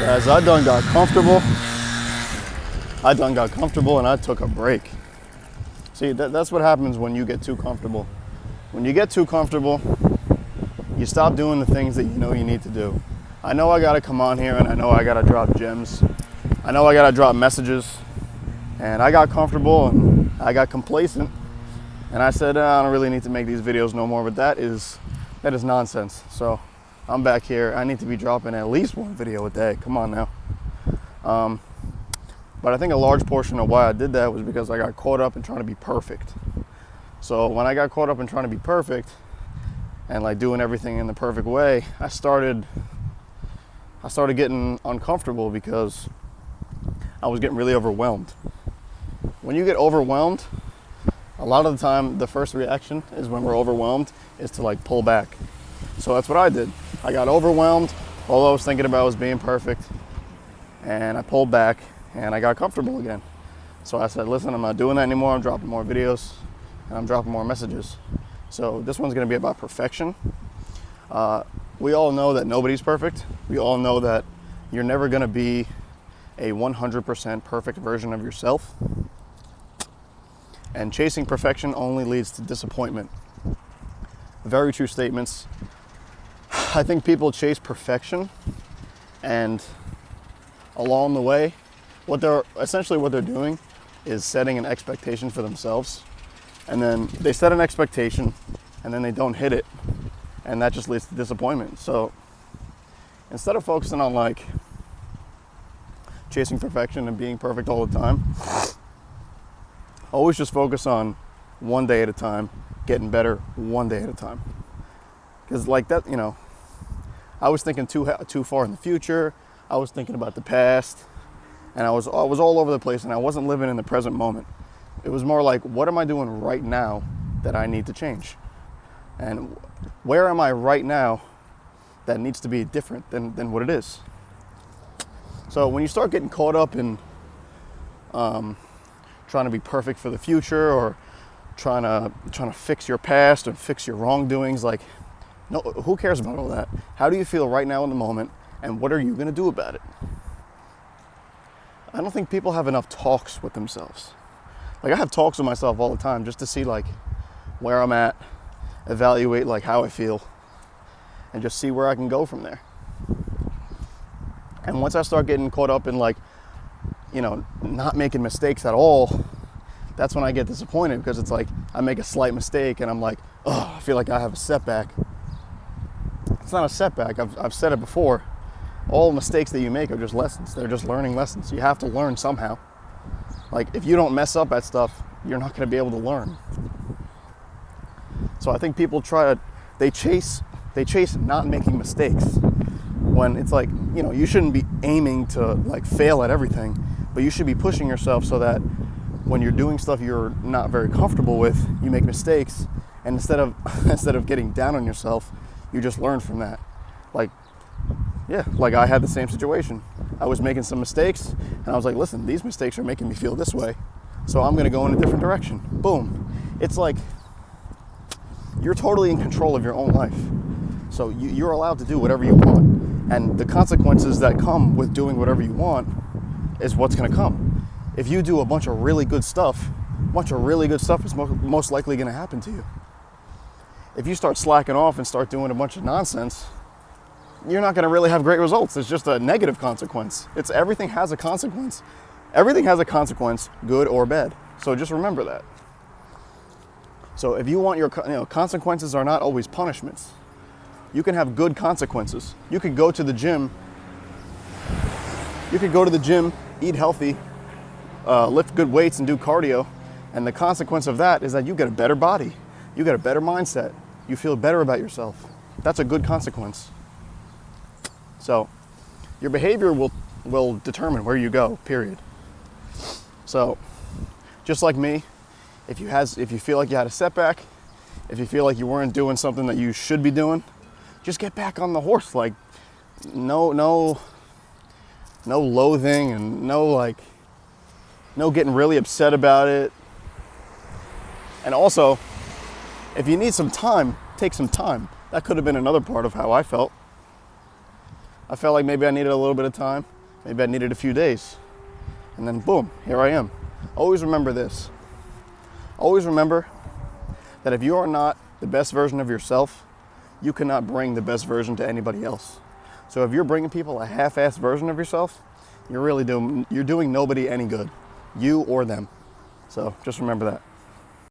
As I done got comfortable, and I took a break. See, that's what happens when you get too comfortable. When you get too comfortable, you stop doing the things that you know you need to do. I know I gotta come on here and I know I gotta drop gems. I know I gotta drop messages. And I got comfortable and I got complacent. And I said, I don't really need to make these videos no more, but that is nonsense. So I'm back here. I need to be dropping at least one video a day. Come on now. But I think a large portion of why I did that was because I got caught up in trying to be perfect. So when I got caught up in trying to be perfect and like doing everything in the perfect way, I started getting uncomfortable because I was getting really overwhelmed. When you get overwhelmed, a lot of the time, the first reaction is when we're overwhelmed is to like pull back. So that's what I did. I got overwhelmed. All I was thinking about was being perfect. And I pulled back and I got comfortable again. So I said, listen, I'm not doing that anymore. I'm dropping more videos and I'm dropping more messages. So this one's gonna be about perfection. We all know that nobody's perfect. We all know that you're never gonna be a 100% perfect version of yourself. And chasing perfection only leads to disappointment. Very true statements. I think people chase perfection, and along the way, what they're doing is setting an expectation for themselves. And then they set an expectation and then they don't hit it. And that just leads to disappointment. So instead of focusing on like chasing perfection and being perfect all the time, always just focus on one day at a time, getting better one day at a time. Because like that, you know, I was thinking too far in the future. I was thinking about the past, and I was all over the place, and I wasn't living in the present moment. It was more like, what am I doing right now that I need to change? And where am I right now that needs to be different than what it is? So when you start getting caught up in trying to be perfect for the future, or trying to fix your past or fix your wrongdoings, like, no, who cares about all that? How do you feel right now in the moment, and what are you gonna do about it? I don't think people have enough talks with themselves. Like, I have talks with myself all the time just to see like where I'm at, evaluate like how I feel, and just see where I can go from there. And once I start getting caught up in like, you know, not making mistakes at all, that's when I get disappointed, because it's like I make a slight mistake and I'm like, oh, I feel like I have a setback. It's not a setback. I've said it before. All mistakes that you make are just lessons. They're just learning lessons. You have to learn somehow. Like, if you don't mess up at stuff, you're not going to be able to learn. So I think people they chase not making mistakes, when it's like, you know, you shouldn't be aiming to like fail at everything, but you should be pushing yourself so that when you're doing stuff you're not very comfortable with, you make mistakes, and instead of getting down on yourself, you just learn from that. Like I had the same situation. I was making some mistakes, and I was like, listen, these mistakes are making me feel this way, so I'm gonna go in a different direction. Boom. It's like you're totally in control of your own life. So you're allowed to do whatever you want. And the consequences that come with doing whatever you want is what's gonna come. If you do a bunch of really good stuff is most likely gonna happen to you. If you start slacking off and start doing a bunch of nonsense, you're not gonna really have great results. It's just a negative consequence. Everything has a consequence. Everything has a consequence, good or bad. So just remember that. So if you want consequences are not always punishments. You can have good consequences. You could go to the gym. Eat healthy, lift good weights and do cardio. And the consequence of that is that you get a better body. You get a better mindset. You feel better about yourself. That's a good consequence. So your behavior will determine where you go, period. So just like me, if you feel like you had a setback, if you feel like you weren't doing something that you should be doing, just get back on the horse. Like, no loathing, and no getting really upset about it. And also, if you need some time, take some time. That could have been another part of how I felt. I felt like maybe I needed a little bit of time. Maybe I needed a few days. And then boom, here I am. Always remember this. Always remember that if you are not the best version of yourself, you cannot bring the best version to anybody else. So if you're bringing people a half-assed version of yourself, you're doing nobody any good, you or them. So just remember that.